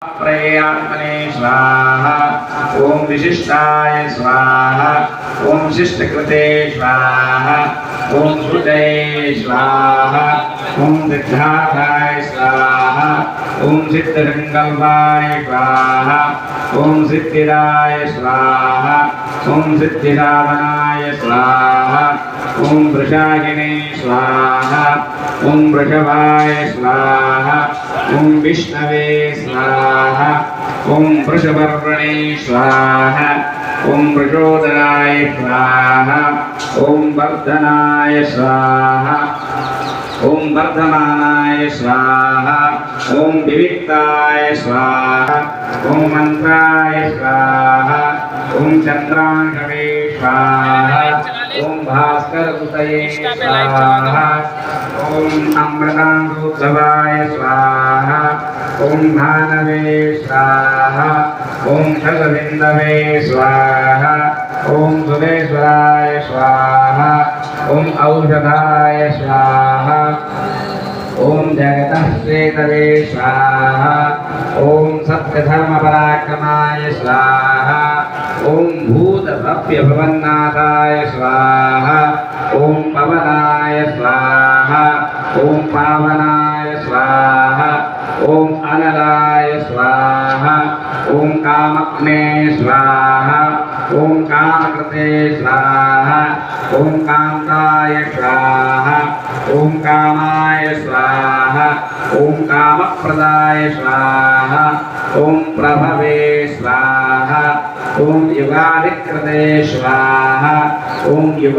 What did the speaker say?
प्रयात्मने स्वाहा। ओम विशिष्टाय स्वाहा। ओम शिष्टकृते स्वाहा। ओम श्रुतये स्वाहा। ओम सिद्धार्थाय स्वाहा। ओम सिद्धसंकल्पाय स्वाहा। ओम सिद्धिदाय स्वाहा। ओम सिद्धिसाधनाय स्वाहा। ओम वृषागिने स्वाहा। ओम वृषभाय स्वाहा। ओम विष्णवे स्वाहा। ओम वृषपर्वणे स्वाहा। ओम वृषोदराय स्वाहा। ओम वर्धनाय स्वाहा। ओम वर्धमानाय स्वाहा। ओम विविक्ताय स्वाहा। ओम मंत्राय स्वाहा। ओम चंद्रांशवे स्वाहा। ओम भास्करसुतये स्वाहा। ओम अमृतांशोत्सवाय स्वाहा। ओम भानवे स्वाहा। ओम शतबिंदवे स्वाहा। ओम सुरेश्वराय स्वाहा। ओम औषधाय स्वाहा। ओम जगतश्रेतवे स्वाहा। ओम सत्यधर्मपराक्रमाय स्वाहा। ओम भूतभव्यभवन्नाथाय स्वाहा। ओम पवनाय स्वाहा। ओम पावनाय स्वाहा। ओम अनलाय स्वाहा। ओम कामग्ने स्वाहा। ओम कामकृते स्वाहा। ओम कान्ताय स्वाहा। ओम कामाय स्वाहा। ओम कामप्रदाय स्वाहा। ओम प्रभवे स्वाहा। ओम युगादिकृते स्वाहा। ओम युग